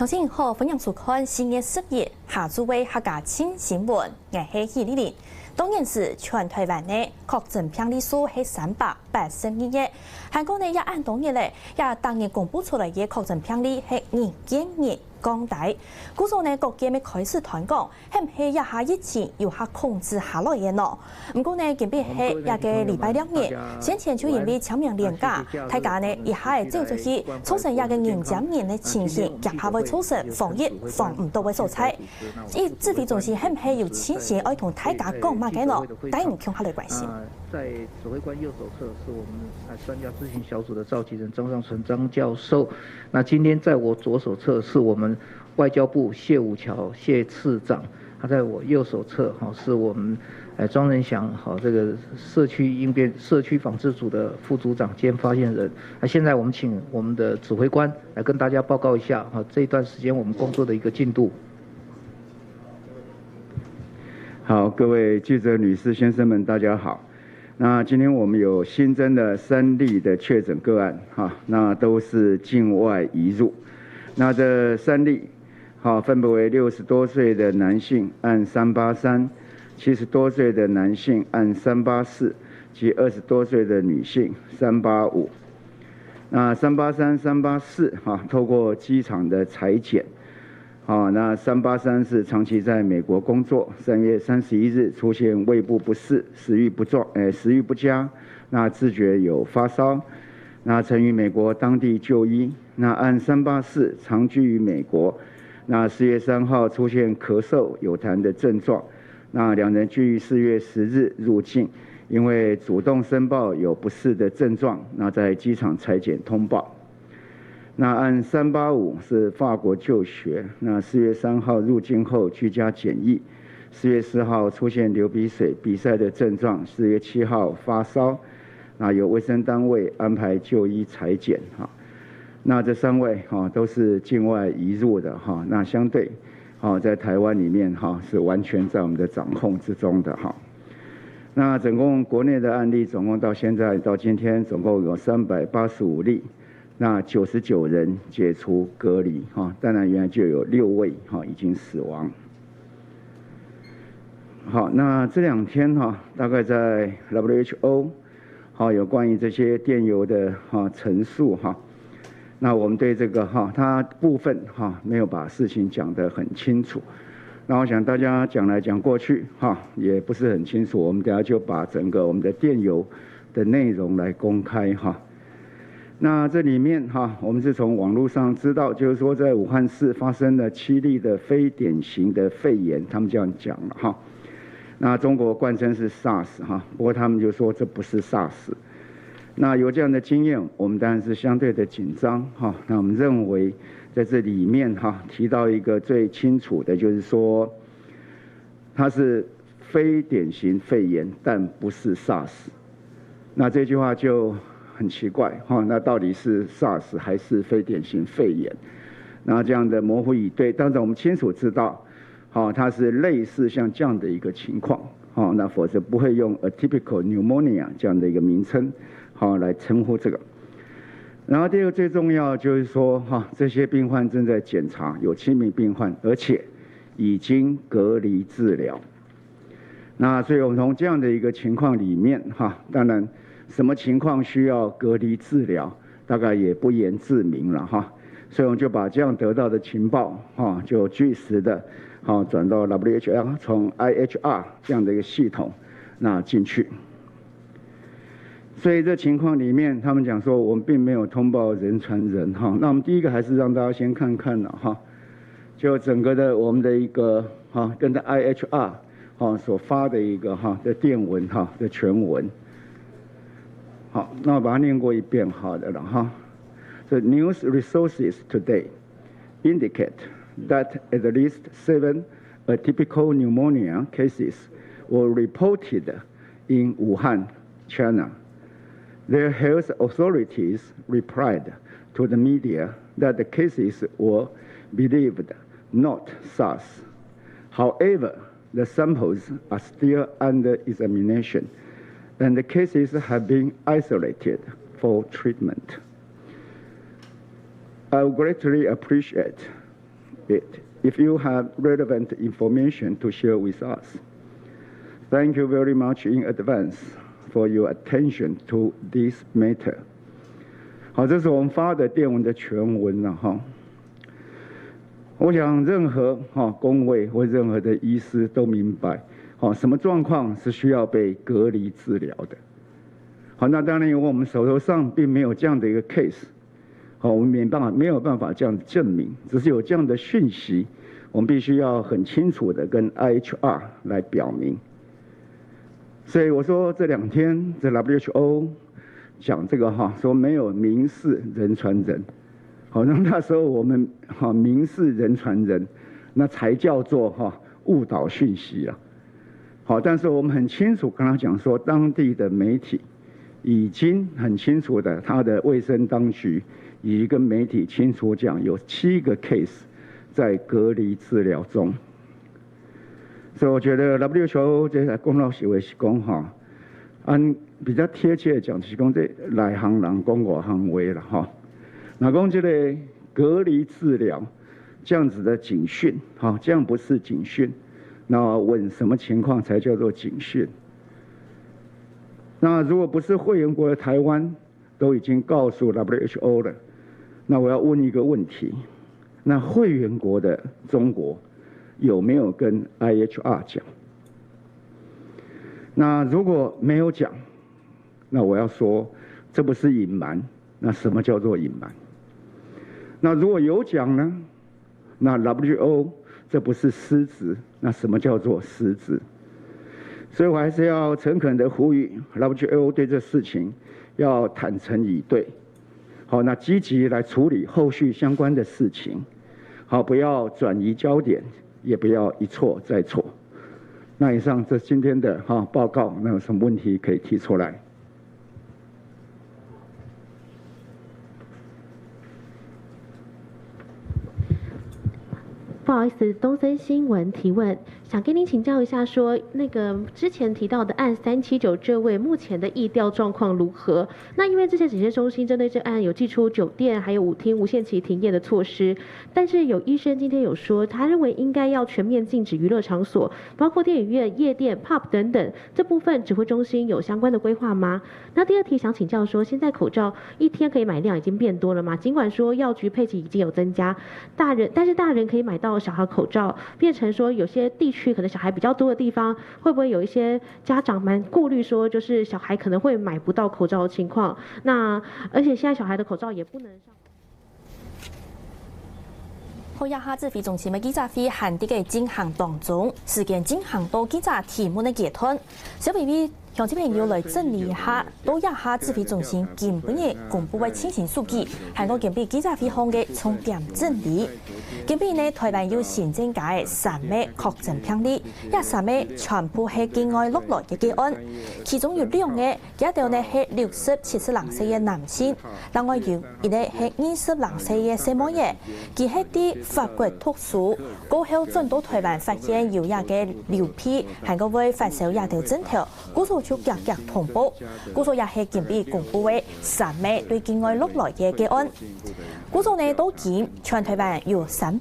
相信好分享收看4月10日下诸位客家新新闻，我是许丽玲。当然是全台湾内确诊病例数是382个，韩国呢也按当日咧，也当日公布出来嘅确诊病例是日减日降低。故所呢各界咪开始谈讲，係唔係一下疫情有下控制下來嘅咯？不過呢，近比係一個禮拜2日，先前就因為清明連假，大家呢一下係走出去，造成一個人giảm人嘅情形，夾下會造成防疫防唔到嘅素材。而指揮中心係唔係有清醒愛同大家講乜嘅咯？大家聽下嚟關心。在指挥官右手侧是我们专家咨询小组的召集人张尚存张教授。那今天在我左手侧是我们外交部谢武桥谢次长，他在我右手侧是我们庄仁祥这个社区防治组的副组长兼发言人。那现在我们请我们的指挥官来跟大家报告一下这一段时间我们工作的一个进度。好，各位记者女士先生们，大家好。那今天我们有新增的3例的确诊个案，那都是境外移入。那这3例，分别为60多岁的男性按383，70多岁的男性按384，及20多岁的女性385。那383、384，透过机场的采检。那383是长期在美国工作，3月31日出现胃部不适、食欲不佳，那自觉有发烧，那曾于美国当地就医。那按384长居于美国，那4月3号出现咳嗽、有痰的症状，那2人居于4月10日入境，因为主动申报有不适的症状，那在机场采检通报。那按385是法国就学，那4月3号入境后居家检疫，4月4号出现流鼻水、鼻塞的症状，4月7号发烧，那由卫生单位安排就医采检。那这3位都是境外移入的，那相对在台湾里面是完全在我们的掌控之中的。那总共国内的案例总共到现在到今天总共有385例。那99人解除隔离，当然原来就有6位已经死亡。好，那这2天大概在 WHO 有关于这些电邮的陈述那我们对这个它部分没有把事情讲得很清楚。那我想大家讲来讲过去也不是很清楚，我们等下就把整个我们的电邮的内容来公开那这里面我们是从网络上知道，就是说在武汉市发生了7例的非典型的肺炎，他们这样讲了那中国冠称是 SARS 不过他们就说这不是 SARS。那有这样的经验，我们当然是相对的紧张那我们认为在这里面提到一个最清楚的，就是说它是非典型肺炎，但不是 SARS。那这句话就很奇怪那到底是 SARS 还是非典型肺炎？那这样的模糊以对，当然我们清楚知道它是类似像这样的一个情况那否则不会用 atypical pneumonia 这样的一个名称来称呼这个。然后第二个最重要就是说这些病患正在检查，有7名病患，而且已经隔离治疗。那所以我们从这样的一个情况里面当然什么情况需要隔离治疗，大概也不言自明了所以我们就把这样得到的情报就据实的转到 WHO 从 IHR 这样的一个系统那进去。所以这情况里面，他们讲说我们并没有通报人传人那我们第一个还是让大家先看看了就整个的我们的一个跟着 IHR 所发的一个的电文的全文。好，那我把它念过一遍，好的了The news resources today indicate that at least 7 atypical pneumonia cases were reported in Wuhan, China. Their health authorities replied to the media that the cases were believed not SARS. However, the samples are still under examination, and the cases have been isolated for treatment. I would greatly appreciate it if you have relevant information to share with us. Thank you very much in advance for your attention to this matter. 好，这是我们发的电文的全文了哈。我想任何公卫或任何的医师都明白，什么状况是需要被隔离治疗的。好，那当然因为我们手头上并没有这样的一个 case， 我们没有办法这样证明，只是有这样的讯息，我们必须要很清楚的跟 IHR 来表明。所以我说这2天这 WHO 讲这个说没有民事人传人，好，那时候我们民事人传人，那才叫做误导讯息啊。好，但是我们很清楚跟他讲说，当地的媒体已经很清楚的，他的卫生当局已经跟媒体清楚讲，有7个 case 在隔离治疗中。所以我觉得 WHO 这个公道行为是讲按比较贴切的讲，是讲这内行人讲外行话啦那讲这个隔离治疗这样子的警讯，这样不是警讯，那问什么情况才叫做警讯？那如果不是会员国的台湾都已经告诉 WHO 了，那我要问一个问题：那会员国的中国有没有跟 IHR 讲？那如果没有讲，那我要说这不是隐瞒，那什么叫做隐瞒？那如果有讲呢？那 WHO 这不是失职，那什么叫做失职？所以我还是要诚恳的呼吁 WHO 对这事情要坦诚以对，好，那积极来处理后续相关的事情，好，不要转移焦点，也不要一错再错。那以上这今天的报告，那有什么问题可以提出来？不好意思，东森新闻提问，想跟您请教一下说，那个之前提到的案379这位目前的疫调状况如何？那因为这些指挥中心针对这案有祭出酒店还有舞厅无限期停业的措施，但是有医生今天有说，他认为应该要全面禁止娱乐场所，包括电影院、夜店、pub 等等，这部分指挥中心有相关的规划吗？那第二题想请教说，现在口罩一天可以买量已经变多了吗？尽管说药局配给已经有增加，但是大人可以买到小孩口罩，变成说有些地区可能小孩比较多的地方，会不会有一些家长蛮顾虑说，就是小孩可能会买不到口罩的情况？那而且现在小孩的口罩也不能上。好，亚哈指挥中心的记者会限定嘅进行当中，事件进行到记者提问的阶段，小 BB。乡亲朋友来整理一下，到亚哈指挥中心近半日公布的清醒数据，韩国近比记者会方嘅重点整理。近比呢，台湾有新增加嘅3名确诊病例，也3名全部係境外落來嘅個案，其中有2個，一條呢係60、72歲嘅男性，另外有一個係20歲嘅小妹嘅，佢係啲法國特殊，過後轉到台灣發現有一個流批，韓國會發售一條針條，故所就日日通報，故所也係近比公布嘅3名對境外落來嘅個案。故所呢到今全台灣有385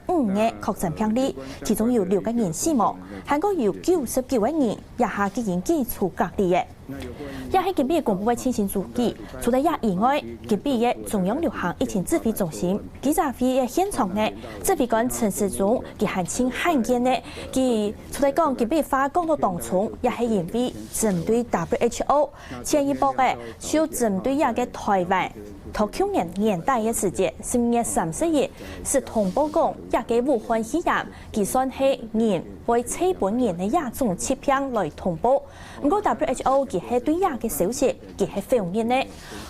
個確診病例，其中有6個人死亡，韓國有99個人也係已經解除隔離嘅。也係近比公布嘅清醒數據，除咗也以外，近比嘅中央流行疫情指揮中心記者會嘅現場呢，指揮官陳時中佢係稱罕見呢，佢除咗講近比發講到當中，也係因為針對 WHO 前一步嘅，就針對一個台灣。到去年底嘅時節，10月30日是通報講一個武漢肺炎，佢算係人為基本人嘅一種疾病來通報。不過 WHO 佢係對一個消息佢係否認嘅。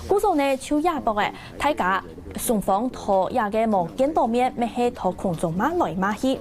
故所呢就也บอก嘅，大家雙方到一個無見到面，咪係到空中馬來馬去。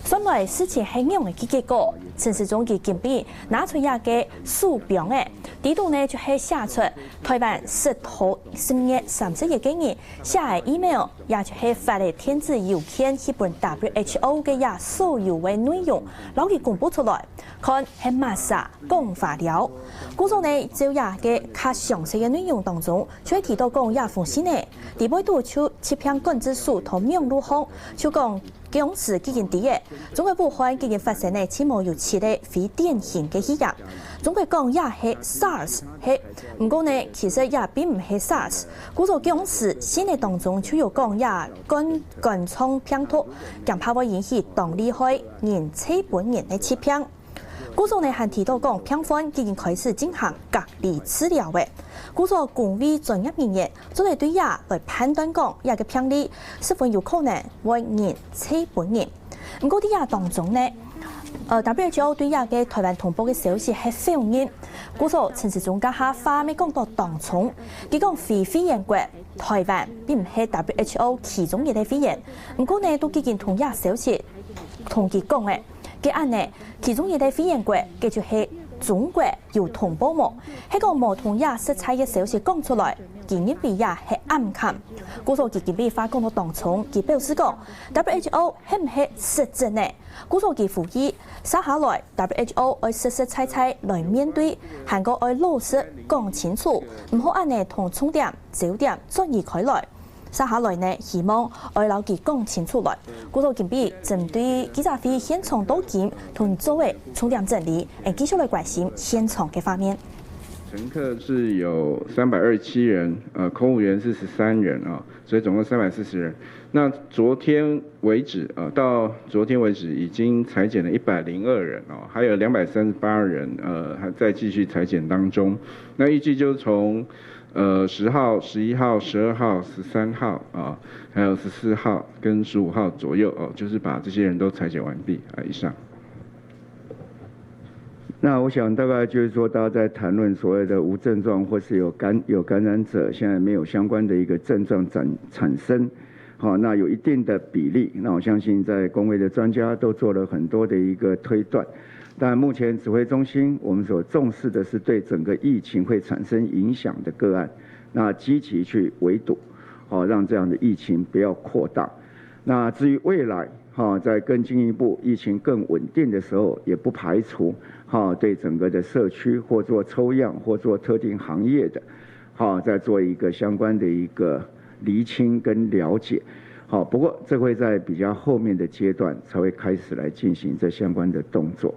算来事情係樣嘅結果，陳時中佢近邊拿出一個數標嘅，呢度呢就係寫出台灣10月30日嘅日寫嘅 email， 也就係發嘅電子郵件去本 WHO 嘅也所有嘅內容，攞佢公佈出來，看係乜啥講法了。故咗呢就也嘅較詳細嘅內容當中，就係提到講也封信呢，地位度就切片管制數同名錄項，就講。公司基金啲嘅，中國武漢已經發生呢起碼有7例非典型嘅肺炎。中國講也係 SARS 係，唔過呢其實也並唔係 SARS。故作公司新嘅當中就有講也肝瘡病毒，更怕會引起當厲害人體本人嘅疾病。故作呢還提到講病患已經開始進行隔離治療嘅。故作公衛專業人員做嚟對也來判斷講也嘅病例是否有可能為人體本人。唔過啲也當中呢，WHO 對也嘅台灣同胞嘅消息係否認。故作陳時中家下話未講到當中，佢講非肺炎國台灣並唔係 WHO 其中一個肺炎。唔過呢都已經同也消息同佢講嘅。嘅案呢，其中一個肺炎國，佢就係中國有同胞冇，喺個冇同也實際嘅消息講出來，今日比也係暗砍。故所佢被發講到當中，佢表示講 WHO 係唔係實質呢？故所佢呼籲，接下來 WHO 要實實在在來面對，韓國要老實講清楚，唔好按呢同重點、焦點轉移開來。接下來呢，希望愛老記講清楚來。故作緊比針對記者會現場到檢同作為重點整理，繼續來關心現場嘅方面。乘客是有327人，空務員是13人啊，所以總共340人。那昨天為止到昨天為止已經採檢了102人啊，還有238人還在繼續採檢當中。那預計就從10號、11號、12號、13號啊，還有14號跟15號左右哦，就是把這些人都採檢完畢以上。那我想大概就是說，大家在談論所謂的無症狀或是有感染者，現在沒有相關的一個症狀產生，好，那有一定的比例。那我相信在公衛的專家都做了很多的一個推斷。但目前指揮中心我們所重視的是對整個疫情會產生影響的個案，那積極去圍堵，好，讓這樣的疫情不要擴大。那至於未來，在更進一步疫情更穩定的時候，也不排除對整個的社區或做抽樣或做特定行業的，再做一個相關的一個釐清跟了解。不過這會在比較後面的階段才會開始來進行這相關的動作。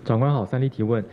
長官好，3例提問。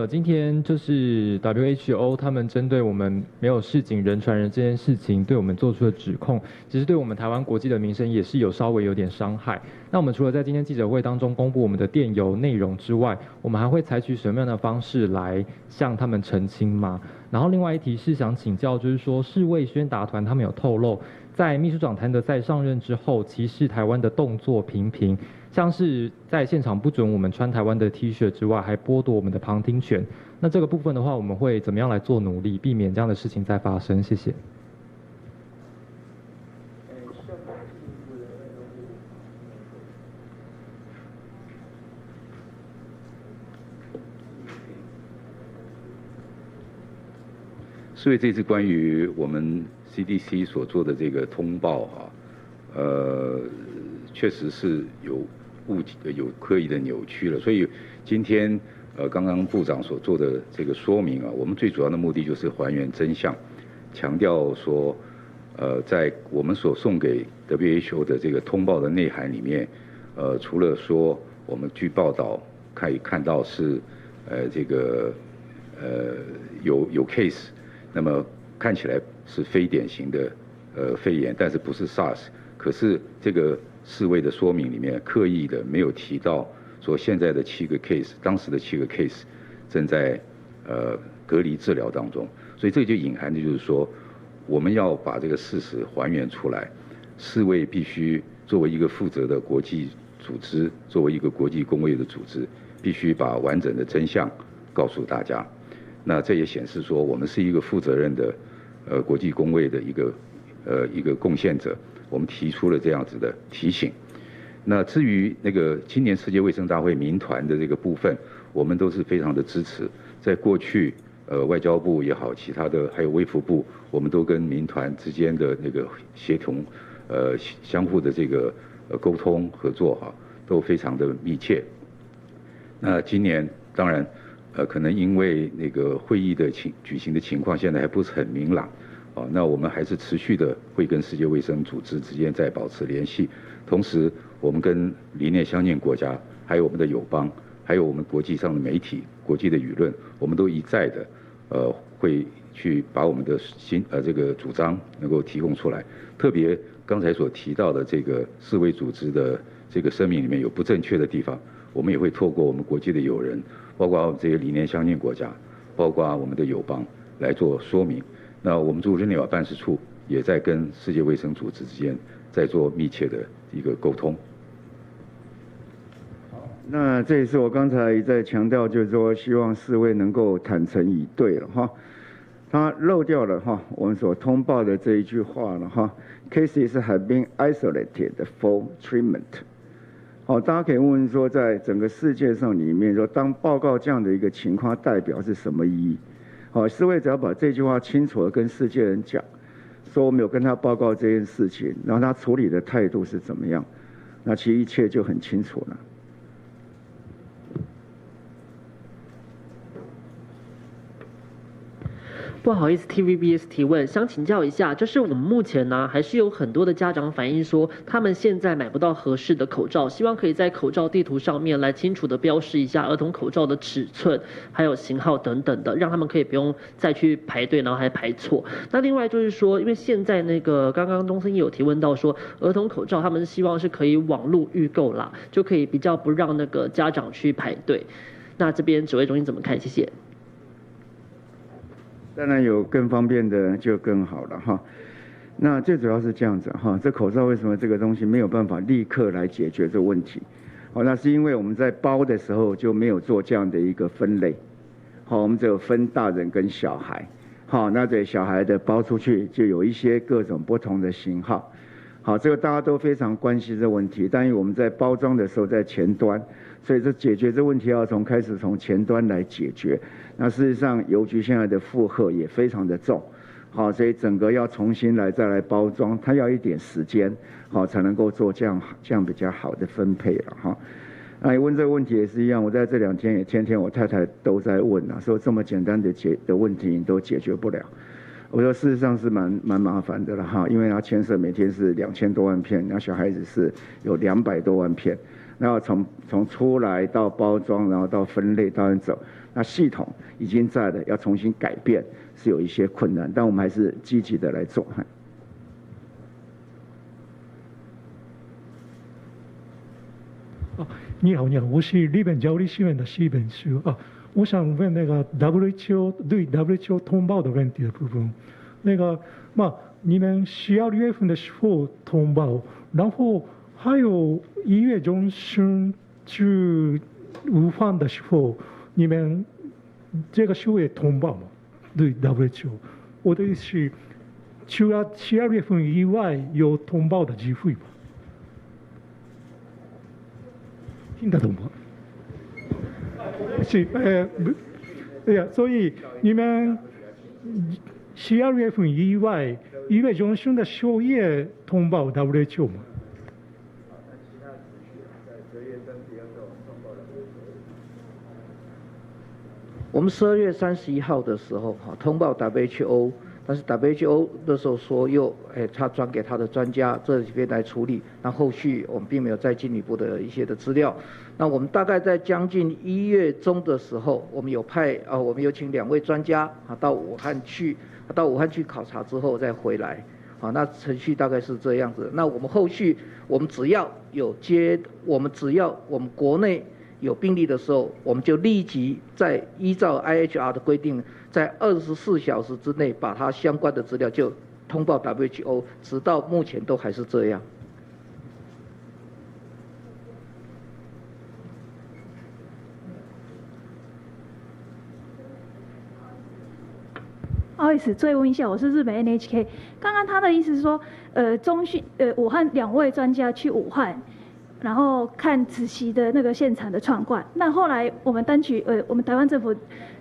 今天就是 WHO 他們針對我們沒有示警人傳人這件事情，對我們做出的指控，其實對我們台灣國際的名聲也是稍微有點傷害。那我們除了在今天記者會當中公布我們的電郵內容之外，我們還會採取什麼樣的方式來向他們澄清嗎？然後另外一題是想請教，就是說世衛宣達團他們有透露，在秘書長譚德賽上任之後，歧視台灣的動作頻頻，像是在現場不准我們穿台灣的 T 恤之外，還剝奪我們的旁聽權。那這個部分的話，我們會怎麼樣來做努力，避免這樣的事情再發生？謝謝。世衛這次關於我們 CDC 所做的這個通報確實是有刻意的扭曲了，所以今天剛剛部長所做的這個說明我們最主要的目的就是還原真相，強調說在我們所送給 WHO 的這個通報的內涵裡面，除了說我們據報道可以看到是這個有 case， 那麼看起來是非典型的肺炎，但是不是 SARS， 可是這個世衛的說明裡面刻意的沒有提到說現在的7個 case， 當時的7個 case 正在隔離治療當中，所以這就隱含的就是說我們要把這個事實還原出來，世衛必須作為一個負責的國際組織，作為一個國際公衛的組織，必須把完整的真相告訴大家。那這也顯示說我們是一個負責任的國際公衛的一個貢獻者，我们提出了这样子的提醒。那至于那个今年世界卫生大会民团的这个部分，我们都是非常的支持。在过去，外交部也好，其他的还有卫福部，我们都跟民团之间的那个协同，相互的这个沟通合作哈，都非常的密切。那今年当然，可能因为那个会议的举行的情况现在还不是很明朗，那我们还是持续的会跟世界卫生组织之间在保持联系，同时我们跟理念相近国家，还有我们的友邦，还有我们国际上的媒体、国际的舆论，我们都一再的会去把我们的这个主张能够提供出来。特别刚才所提到的这个世卫组织的这个声明里面有不正确的地方，我们也会透过我们国际的友人，包括这些理念相近国家，包括我们的友邦来做说明。那我们驻日内瓦办事处也在跟世界卫生组织之间在做密切的一个沟通。那这也是我刚才一再强调，就是说希望世卫能够坦诚以对了哈。他漏掉了哈我们所通报的这一句话了哈 ，cases have been isolated for treatment。好，大家可以问问说，在整个世界上里面，说当报告这样的一个情况，代表是什么意义？好，世卫只要把这句话清楚的跟世界人讲，说我们有跟他报告这件事情，然后他处理的态度是怎么样，那其实一切就很清楚了。不好意思 ，TVBS 提问，想请教一下，就是我们目前呢，还是有很多的家长反映说，他们现在买不到合适的口罩，希望可以在口罩地图上面来清楚的标示一下儿童口罩的尺寸，还有型号等等的，让他们可以不用再去排队，然后还排错。那另外就是说，因为现在那个刚刚东森也有提问到说，儿童口罩他们希望是可以网络预购啦，就可以比较不让那个家长去排队。那这边指挥中心怎么看？谢谢。当然有更方便的就更好了哈。那最主要是这样子哈，这口罩为什么这个东西没有办法立刻来解决这个问题？好，那是因为我们在包的时候就没有做这样的一个分类。好，我们只有分大人跟小孩。好，那对小孩的包出去就有一些各种不同的型号。好，这个大家都非常关心这问题，但因为我们在包装的时候在前端，所以这解决这问题要开始从前端来解决。那事实上，邮局现在的负荷也非常的重，好，所以整个要重新再来包装，它要一点时间，好才能够做这样比较好的分配了哈。那你问这个问题也是一样，我在这2天也天天我太太都在问啊，说这么简单的问题你都解决不了。我说事实上是蛮麻烦的了哈，因为它牵涉每天是2000多万片，那小孩子是有200多万片，那从出来到包装，然后到分类到走。那系统已经在了，要重新改变是有一些困难，但我们还是积极的来做。你好，我是日本交流新闻的西本书啊。我想问那个 WHO 对 WHO 通报的问题的部分，那个你们12月份的时候通报，然后还有1月中旬去武汉的时候。你们这个时候也通报吗？对 WHO， 我的意思是，除了12月份以外有通报的机会吗？听得懂吗？是对呀，所以你们12月份以外1月中旬的时候也通报 WHO 吗？我们12月31号的时候通报 WHO， 但是 WHO 那时候说他转给他的专家这边来处理，那后续我们并没有再进一步的一些的资料。那我们大概在将近1月中的时候，我们有我们有请2位专家到武汉去考察之后再回来。好，那程序大概是这样子。那我们后续我们只要我们国内有病例的时候，我们就立即在依照 IHR 的规定，在24小时之内把它相关的资料就通报 WHO， 直到目前都还是这样。不好意思，追问一下，我是日本 NHK。刚刚他的意思是说，武汉2位专家去武汉，然后看子习的那个现场的状况。那后来我们我们台湾政府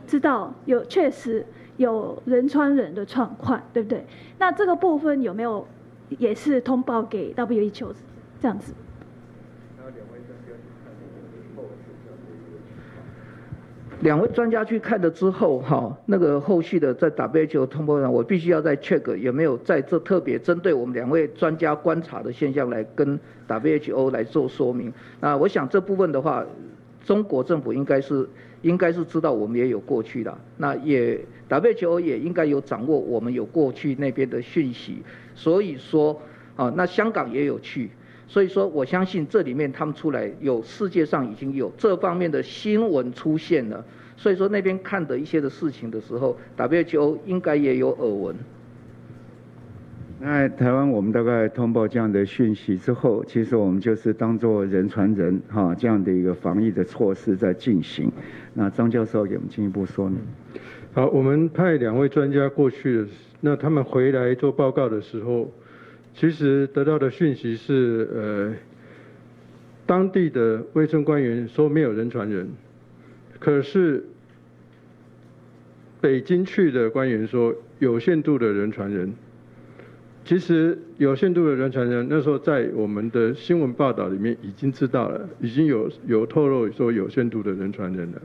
知道确实有人传人的状况，对不对？那这个部分有没有也是通报给 WHO 这样子？两位专家去看了之后，那个后续的在 WHO 通报上，我必须要再 check 有没有在这特别针对我们2位专家观察的现象来跟 WHO 来做说明。那我想这部分的话，中国政府应该是知道我们也有过去的，那也 WHO 也应该有掌握我们有过去那边的讯息，所以说那香港也有去。所以说，我相信这里面他们出来世界上已经有这方面的新闻出现了，所以说那边看的一些的事情的时候 ，WHO 应该也有耳闻。那台湾我们大概通报这样的讯息之后，其实我们就是当作人传人这样的一个防疫的措施在进行。那张教授给我们进一步说明。好，我们派2位专家过去的，那他们回来做报告的时候。其实得到的讯息是，当地的卫生官员说没有人传人，可是北京去的官员说有限度的人传人。其实有限度的人传人，那时候在我们的新闻报道里面已经知道了，已经有透露说有限度的人传人了。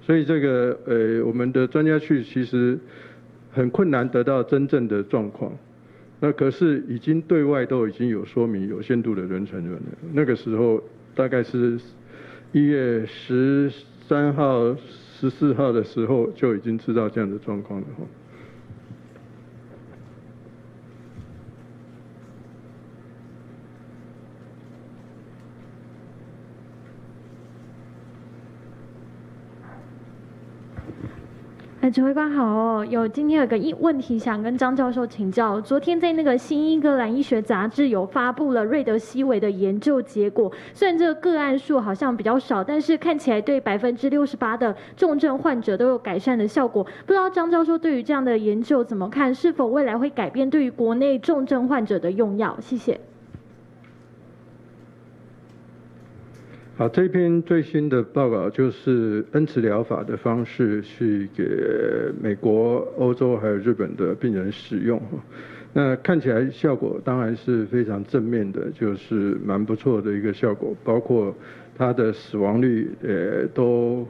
所以这个我们的专家去其实很困难得到真正的状况。那可是已经对外都已经有说明有限度的人传人了。那个时候大概是1月13号、14号的时候就已经知道这样的状况了。指挥官好哦，今天有个问题想跟张教授请教。昨天在那个新英格兰医学杂志有发布了瑞德西韦的研究结果，虽然这个个案数好像比较少，但是看起来对68%的重症患者都有改善的效果。不知道张教授对于这样的研究怎么看？是否未来会改变对于国内重症患者的用药？谢谢。好，这篇最新的报告就是恩慈疗法的方式去给美国、欧洲还有日本的病人使用。那看起来效果当然是非常正面的，就是蛮不错的一个效果，包括它的死亡率都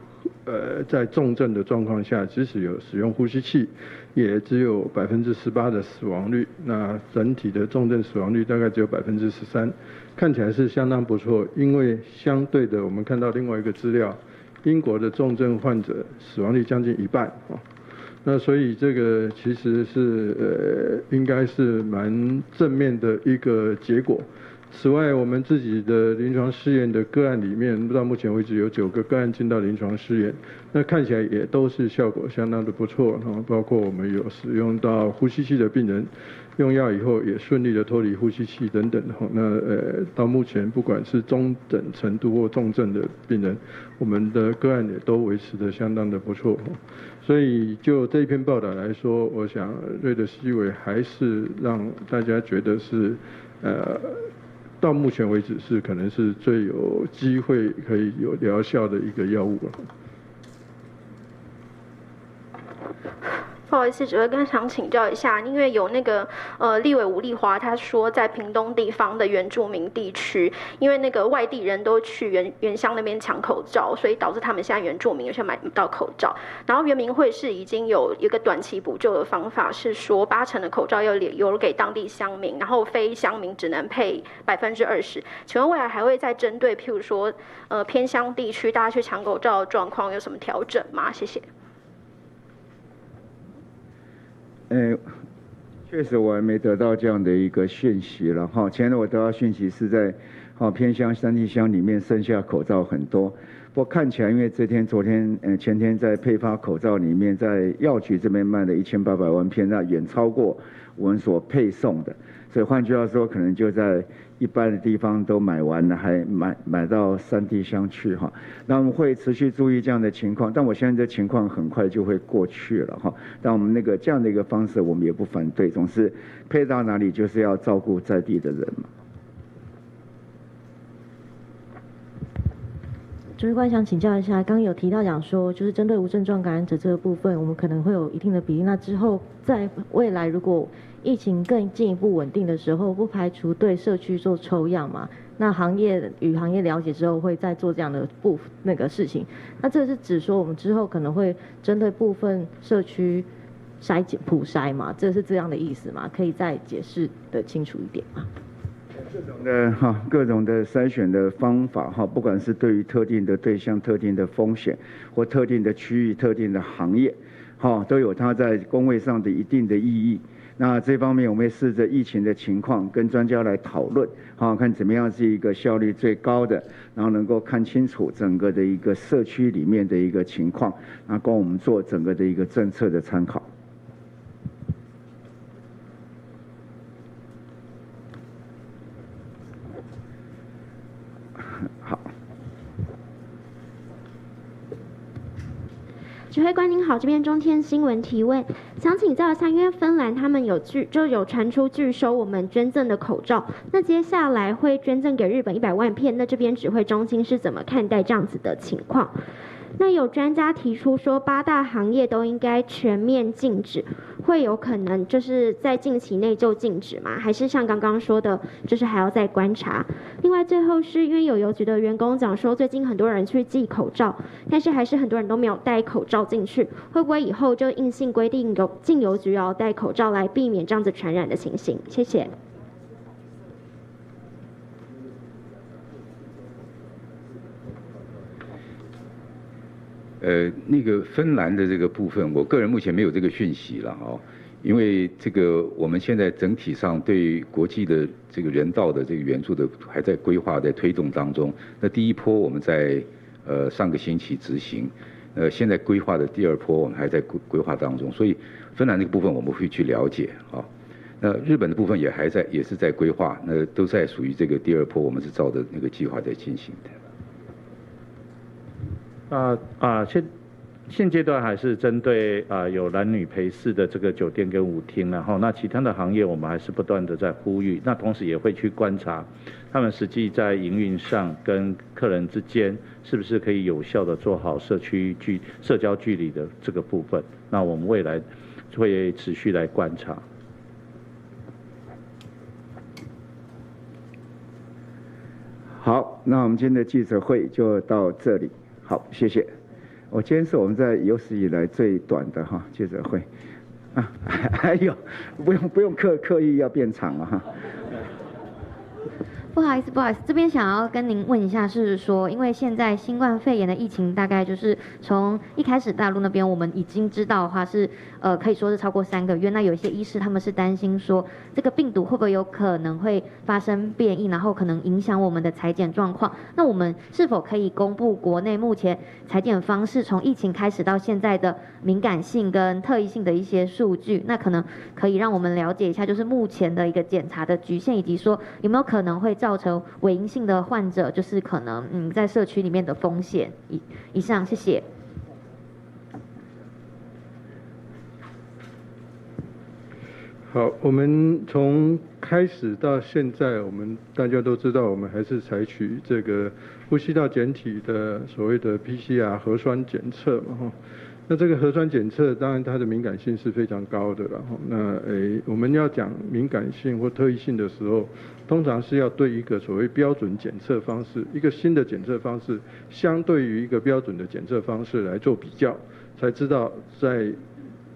在重症的状况下，即使有使用呼吸器，也只有18%的死亡率。那整体的重症死亡率大概只有13%，看起来是相当不错。因为相对的，我们看到另外一个资料，英国的重症患者死亡率将近1半那所以这个其实是应该是蛮正面的一个结果。此外，我们自己的临床试验的个案里面，到目前为止有9个个案进到临床试验，那看起来也都是效果相当的不错包括我们有使用到呼吸器的病人，用药以后也顺利的脱离呼吸器等等那到目前不管是中等程度或重症的病人，我们的个案也都维持的相当的不错所以就这一篇报道来说，我想瑞德西韦还是让大家觉得是到目前为止是可能是最有机会可以有疗效的一个药物了。不好意思，只会跟想请教一下，因为有那个立委吴丽华他说，在屏东地方的原住民地区，因为那个外地人都去原乡那边抢口罩，所以导致他们现在原住民有些买不到口罩。然后原民会是已经有一个短期补救的方法，是说80%的口罩要留给当地乡民，然后非乡民只能配20%。请问未来还会再针对譬如说偏乡地区大家去抢口罩的状况有什么调整吗？谢谢。确实我还没得到这样的一个讯息了前天我得到讯息是在偏乡山地乡里面剩下口罩很多，不过看起来，因为昨天、前天在配发口罩里面，在药局这边卖了1800万片，那远超过我们所配送的。所以换句话说，可能就在一般的地方都买完了，还买到3地乡去哈。那我们会持续注意这样的情况，但我相信这情况很快就会过去了哈。但我们这样的一个方式，我们也不反对，总是配到哪里就是要照顾在地的人嘛。指挥官想请教一下，刚刚有提到讲说，就是针对无症状感染者这个部分，我们可能会有一定的比例。那之后在未来如果疫情更进一步稳定的时候，不排除对社区做抽样嘛？那行业与行业了解之后，会再做这样的事情。那这是指说我们之后可能会针对部分社区普筛嘛？这是这样的意思吗？可以再解释的清楚一点吗？各种的筛选的方法哈，不管是对于特定的对象、特定的风险或特定的区域、特定的行业，都有它在公卫上的一定的意义。那这方面我们会试着疫情的情况跟专家来讨论，看怎么样是一个效率最高的，然后能够看清楚整个的一个社区里面的一个情况，那供我们做整个的一个政策的参考。指挥官您好，这边中天新闻提问，想请教一下，因为芬兰他们有传出拒收我们捐赠的口罩，那接下来会捐赠给日本100万片，那这边指挥中心是怎么看待这样子的情况？那有专家提出说，8大行业都应该全面禁止，会有可能就是在近期内就禁止吗？还是像刚刚说的，就是还要再观察？另外，最后是因为有邮局的员工讲说，最近很多人去寄口罩，但是还是很多人都没有戴口罩进去，会不会以后就硬性规定进邮局要戴口罩来避免这样子传染的情形？谢谢。那个芬兰的这个部分，我个人目前没有这个讯息了哈，因为这个我们现在整体上对国际的这个人道的这个援助的还在规划在推动当中。那第一波我们在上个星期执行，现在规划的第2波我们还在规划当中，所以芬兰这个部分我们会去了解啊。那日本的部分也是在规划，那都在属于这个第2波，我们是照着那个计划在进行的。现阶段还是针对有男女陪侍的这个酒店跟舞厅，然后那其他的行业我们还是不断的在呼吁，那同时也会去观察他们实际在营运上跟客人之间是不是可以有效的做好社交距离的这个部分，那我们未来会持续来观察。好，那我们今天的记者会就到这里。好，谢谢。今天是我们在有史以来最短的记者会，还有不用刻意要变长了哈。不好意思，这边想要跟您问一下，是说，因为现在新冠肺炎的疫情大概就是从一开始大陆那边我们已经知道的话是可以说是超过3个月，那有一些医师他们是担心说这个病毒会不会有可能会发生变异，然后可能影响我们的采检状况。那我们是否可以公布国内目前采检方式从疫情开始到现在的敏感性跟特异性的一些数据？那可能可以让我们了解一下，就是目前的一个检查的局限，以及说有没有可能会造成伪阴性的患者，就是可能在社区里面的风险。以上，谢谢。好，我们从开始到现在，我们大家都知道，我们还是采取这个呼吸道检体的所谓的 PCR 核酸检测嘛哈。那这个核酸检测当然它的敏感性是非常高的了哈。那我们要讲敏感性或特异性的时候，通常是要对一个所谓标准检测方式，一个新的检测方式，相对于一个标准的检测方式来做比较，才知道在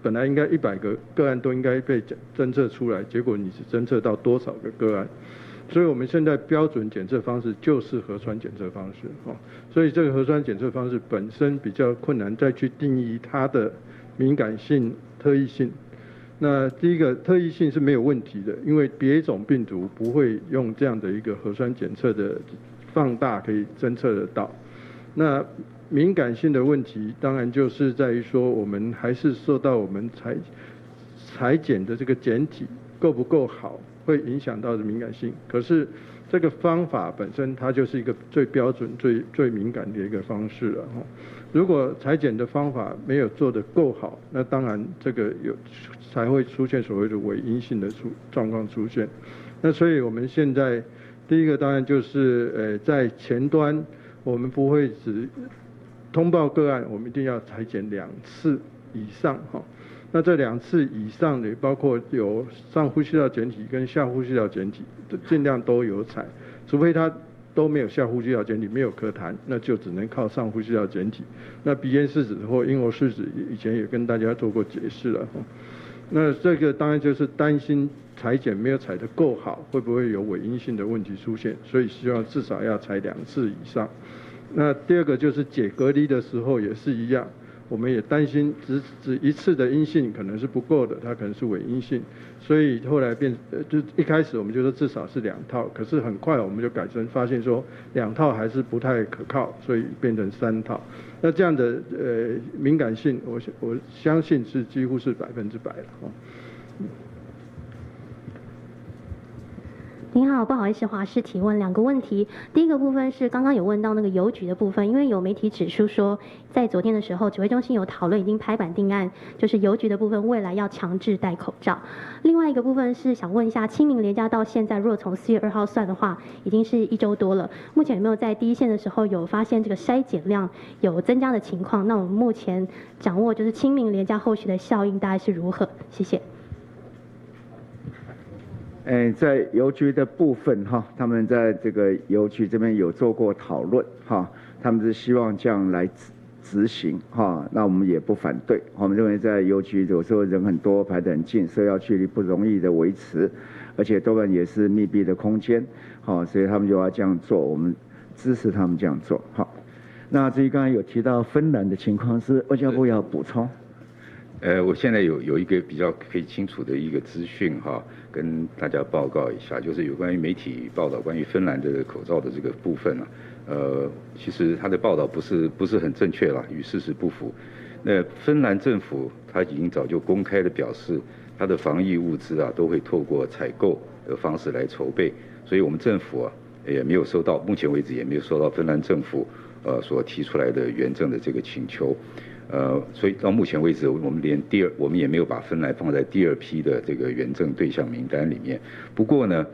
本来应该100个个案都应该被侦测出来，结果你只侦测到多少个个案？所以我们现在标准检测方式就是核酸检测方式哦。所以这个核酸检测方式本身比较困难，再去定义它的敏感性、特异性。那第一个特异性是没有问题的，因为别种病毒不会用这样的一个核酸检测的放大可以侦测得到。那敏感性的问题，当然就是在于说，我们还是受到我们裁剪的这个检体够不够好，会影响到的敏感性。可是这个方法本身，它就是一个最标准、最敏感的一个方式了哈。如果裁剪的方法没有做得够好，那当然这个才会出现所谓的伪阴性的状况出现。那所以我们现在第一个当然就是在前端，我们不会只通报个案，我们一定要裁剪2次以上哈。那这2次以上的，包括有上呼吸道检体跟下呼吸道检体，尽量都有采，除非他都没有下呼吸道检体，没有可谈，那就只能靠上呼吸道检体。那鼻咽拭子或婴儿拭子以前也跟大家做过解释了哈。那这个当然就是担心裁剪没有采得够好，会不会有伪阴性的问题出现？所以希望至少要采2次以上。那第二个就是解隔离的时候也是一样。我们也担心只1次的阴性可能是不够的，它可能是伪阴性，所以后来就一开始我们就说至少是2套，可是很快我们就改成发现说2套还是不太可靠，所以变成3套。那这样的敏感性，我相信是几乎是100%了哦。您好，不好意思，华视提问2个问题。第一个部分是刚刚有问到那个邮局的部分，因为有媒体指出说，在昨天的时候，指挥中心有讨论，已经拍板定案，就是邮局的部分未来要强制戴口罩。另外一个部分是想问一下，清明连假到现在，如果从4月2号算的话，已经是1周多了。目前有没有在第一线的时候有发现这个筛检量有增加的情况？那我们目前掌握就是清明连假后续的效应大概是如何？谢谢。在邮局的部分哈，他们在这个邮局这边有做过讨论哈，他们是希望这样来执行哈，那我们也不反对。我们认为在邮局有时候人很多，排得很近，社交距离不容易的维持，而且多半也是密闭的空间，好，所以他们就要这样做，我们支持他们这样做。好，那至于刚才有提到芬兰的情况，是外交部要补充。我现在有一个比较可以清楚的一个资讯哈，跟大家报告一下，就是有关于媒体报道关于芬兰的口罩的这个部分啊，其实它的报道不是很正确啦，与事实不符。那芬兰政府它已经早就公开的表示，它的防疫物资啊都会透过采购的方式来筹备，所以我们政府啊也没有收到，目前为止也没有收到芬兰政府所提出来的援赠的这个请求。所以到目前为止，我们也没有把芬兰放在第2批的这个援赠对象名单里面。不过呢，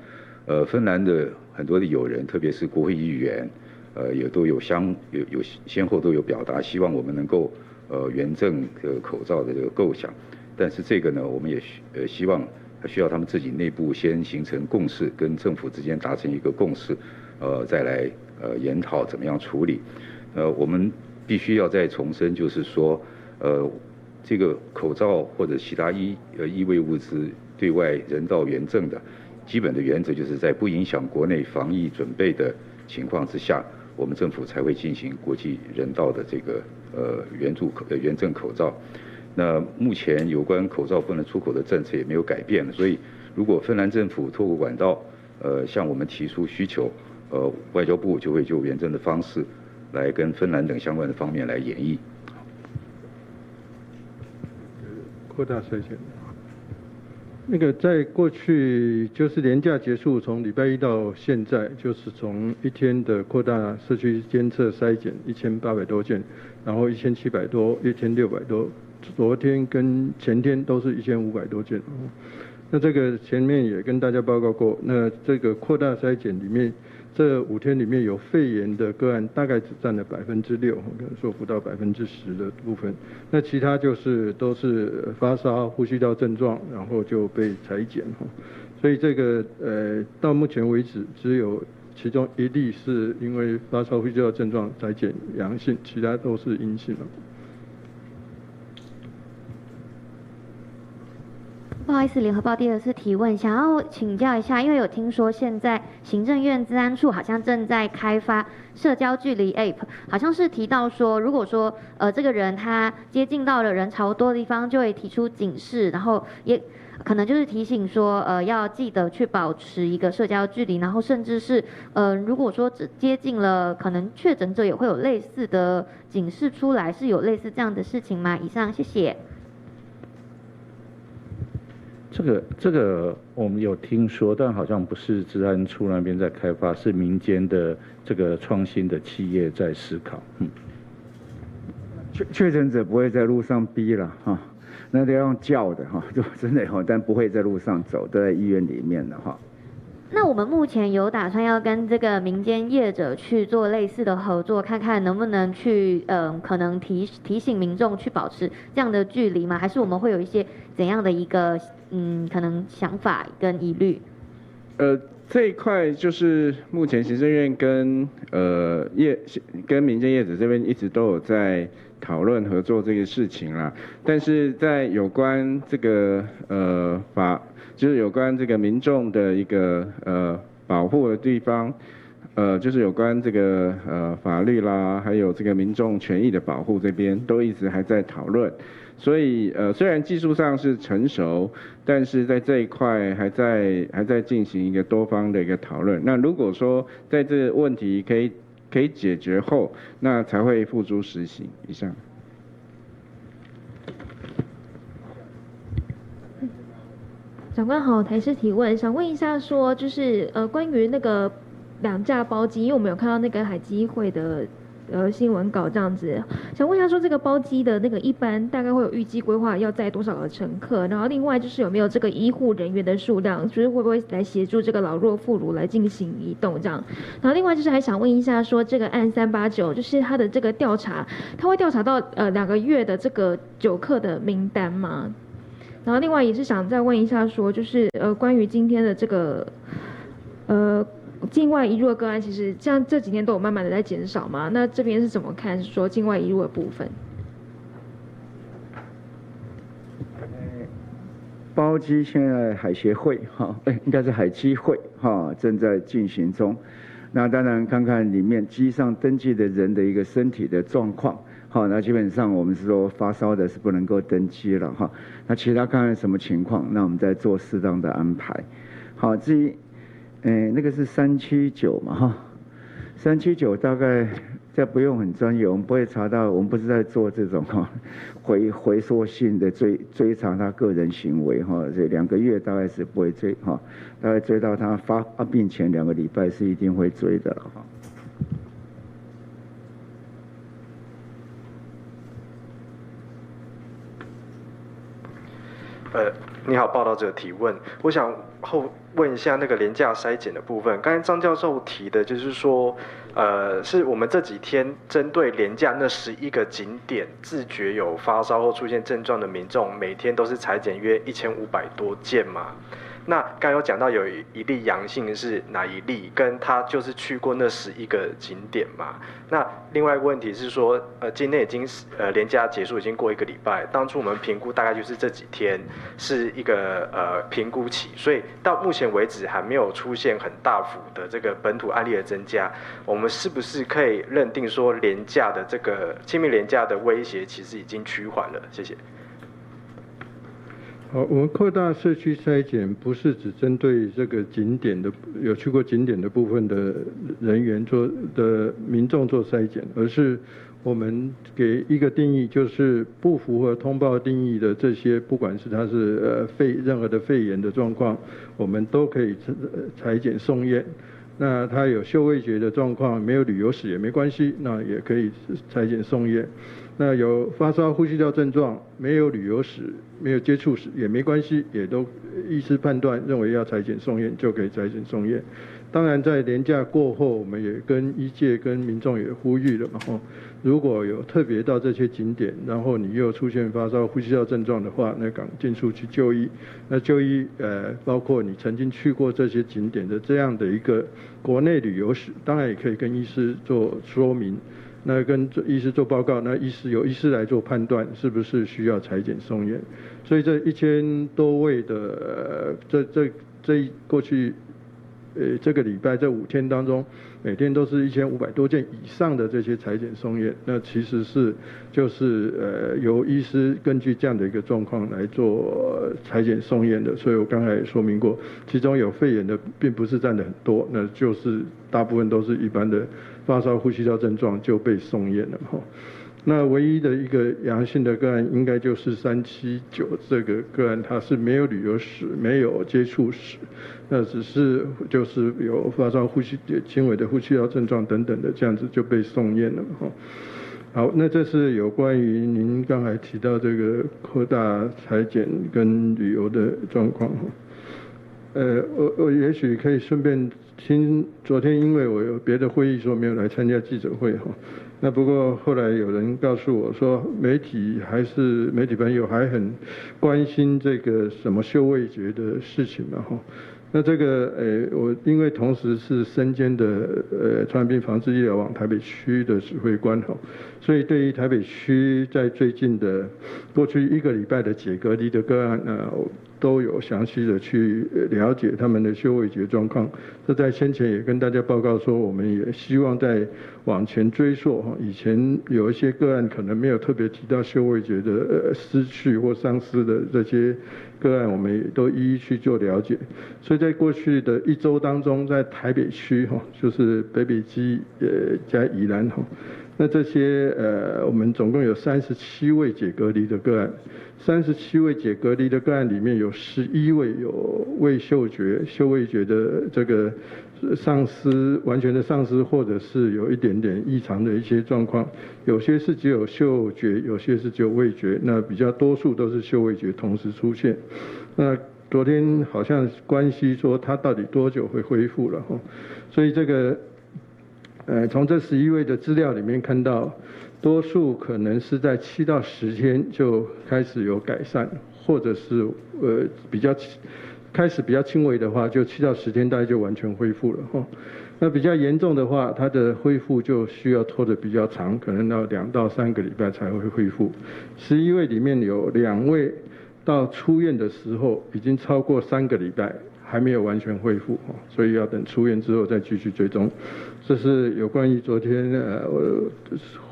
芬兰的很多的友人，特别是国会议员，也都有先后都有表达希望我们能够援赠口罩的这个构想。但是这个呢，我们也希望需要他们自己内部先形成共识，跟政府之间达成一个共识，再来研讨怎么样处理。我们必须要再重申，就是说，这个口罩或者其他医卫物资对外人道援赠的基本的原则，就是在不影响国内防疫准备的情况之下，我们政府才会进行国际人道的这个援赠口罩。那目前有关口罩不能出口的政策也没有改变，所以如果芬兰政府透过管道向我们提出需求，外交部就会就援赠的方式来跟芬兰等相关的方面来演绎。扩大筛选。那个在过去就是连假结束，从礼拜1到现在，就是从1天的扩大社区监测筛检1800多件，然后1700多，1600多，昨天跟前天都是1500多件。那这个前面也跟大家报告过，那这个扩大筛检里面，这5天里面有肺炎的个案，大概只占了6%，可能说不到10%的部分。那其他就是都是发烧、呼吸道症状，然后就被采检哈。所以这个到目前为止，只有其中1例是因为发烧、呼吸道症状采检阳性，其他都是阴性了。不好意思，联合报第2次提问，想要请教一下，因为有听说现在行政院资安处好像正在开发社交距离 App， 好像是提到说，如果说这个人他接近到了人潮多的地方，就会提出警示，然后也可能就是提醒说，要记得去保持一个社交距离，然后甚至是，如果说只接近了，可能确诊者也会有类似的警示出来，是有类似这样的事情吗？以上，谢谢。这个我们有听说，但好像不是治安处那边在开发，是民间的这个创新的企业在思考。确诊者不会在路上逼了哈，那都要用叫的哈，就真的哈，但不会在路上走，都在医院里面的哈。那我们目前有打算要跟这个民间业者去做类似的合作，看看能不能去可能提醒民众去保持这样的距离吗？还是我们会有一些怎样的一个可能想法跟疑虑？这一块就是目前行政院跟民间业者这边一直都有在讨论合作这个事情啦，但是在有关这个就是有关这个民众的一个保护的地方，就是有关这个法律啦，还有这个民众权益的保护这边都一直还在讨论，所以虽然技术上是成熟，但是在这一块还在进行一个多方的一个讨论。那如果说在这个问题可以解决后，那才会付诸实行。以上。长官好，台视提问，想问一下说，就是关于那个2架包机，因为我们有看到那个海基会的新闻稿这样子，想问一下说这个包机的那个一般大概会有预计规划要载多少个乘客，然后另外就是有没有这个医护人员的数量，就是会不会来协助这个老弱妇孺来进行移动这样，然后另外就是还想问一下说这个案389就是它的这个调查，它会调查到2个月的这个酒客的名单吗？然后另外也是想再问一下说就是关于今天的这个境外移入的个案，其实像这几天都有慢慢的在减少嘛？那这边是怎么看说境外移入的部分？包机现在海协会应该是海基会正在进行中。那当然看看里面机上登记的人的一个身体的状况。那基本上我们是说发烧的是不能够登机了哈。那其他看看什么情况，那我们再做适当的安排。好，至于那个是379嘛哈，379大概这不用很专业，我们不会查到，我们不是在做这种回溯性的追查他个人行为哈，这2个月大概是不会追哈，大概追到他发病前2个礼拜是一定会追的哈。你好，报道者提问，我想问一下那个廉价筛检的部分。刚才张教授提的就是说，是我们这几天针对廉价那11个景点自觉有发烧或出现症状的民众，每天都是采检约1500多件嘛？那刚有讲到有一例阳性是哪一例，跟他就是去过那11个景点嘛？那另外一个问题是说，今天已经连假结束，已经过1个礼拜，当初我们评估大概就是这几天是一个评估期，所以到目前为止还没有出现很大幅的这个本土案例的增加，我们是不是可以认定说连假的这个清明连假的威胁其实已经趋缓了？谢谢。好，我们扩大社区筛检，不是只针对这个景点的有去过景点的部分的人员的民众做筛检，而是我们给一个定义，就是不符合通报定义的这些，不管是它是任何的肺炎的状况，我们都可以采检送验。那他有嗅味觉的状况，没有旅游史也没关系，那也可以采检送验。那有发烧、呼吸道症状，没有旅游史、没有接触史也没关系，也都医师判断认为要采检送验就可以采检送验。当然，在连假过后，我们也跟医界、跟民众也呼吁了嘛，如果有特别到这些景点，然后你又出现发烧、呼吸道症状的话，那赶尽速去就医。那就医包括你曾经去过这些景点的这样的一个国内旅游史，当然也可以跟医师做说明。那跟医师做报告，那由医师来做判断，是不是需要采检送验？所以这1000多位的这过去这个礼拜这5天当中，每天都是1500多件以上的这些裁剪送验，那其实是就是由医师根据这样的一个状况来做裁剪送验的，所以我刚才也说明过，其中有肺炎的并不是占的很多，那就是大部分都是一般的发烧、呼吸道症状就被送验了哈。那唯一的一个阳性的个案，应该就是379这个个案，它是没有旅游史，没有接触史，那只是就是有发烧、轻微的呼吸道症状等等的，这样子就被送验了哈。好，那这是有关于您刚才提到这个扩大裁剪跟旅游的状况哈。我也许可以顺便听，昨天因为我有别的会议，所以没有来参加记者会哈。那不过后来有人告诉我说，媒体朋友还很关心这个什么嗅味觉的事情嘛哈。那这个我因为同时是身兼的传染病防治医疗网台北区的指挥官哈，所以对于台北区在最近的过去1个礼拜的解隔离的个案都有详细的去了解他们的嗅味觉状况。这在先前也跟大家报告说，我们也希望在往前追溯哈，以前有一些个案可能没有特别提到嗅味觉的失去或丧失的这些个案，我们也都一一去做了解。所以在过去的1周当中，在台北区哈，就是北北基加宜兰哈，那这些我们总共有37位解隔离的个案，37位解隔离的个案里面有11位有味嗅味觉的这个丧失，完全的丧失，或者是有一点点异常的一些状况，有些是只有嗅觉，有些是只有味觉，那比较多数都是嗅味觉同时出现。那昨天好像关系说它到底多久会恢复了哈，所以这个从这11位的资料里面看到，多数可能是在7到10天就开始有改善，或者是开始比较轻微的话，就7到10天大概就完全恢复了哈。那比较严重的话，它的恢复就需要拖得比较长，可能要2到3个礼拜才会恢复。11位里面有2位到出院的时候已经超过3个礼拜，还没有完全恢复，所以要等出院之后再继续追踪。这是有关于昨天我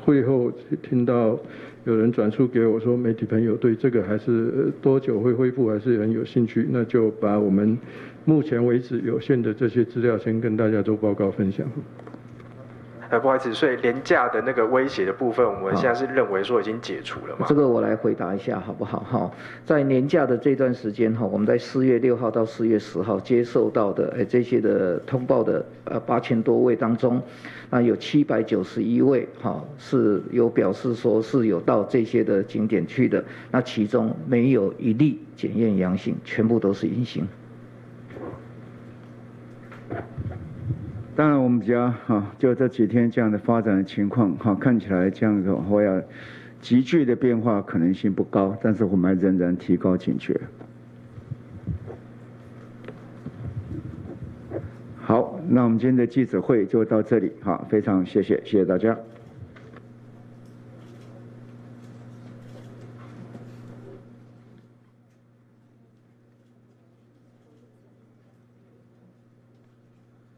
会后听到有人转述给我说，媒体朋友对这个还是多久会恢复还是很有兴趣，那就把我们目前为止有限的这些资料先跟大家做报告分享。不好意思，所以连假的那个威胁的部分，我们现在是认为说已经解除了吗？这个我来回答一下好不好？哈，在年假的这段时间哈，我们在4月6号到4月10号接受到的这些的通报的8000多位当中，那有791位哈是有表示说是有到这些的景点去的，那其中没有一例检验阳性，全部都是阴性。当然，我们比较就这几天这样的发展的情况看起来这样的话要急剧的变化可能性不高，但是我们还仍然提高警觉。好，那我们今天的记者会就到这里，非常谢谢大家。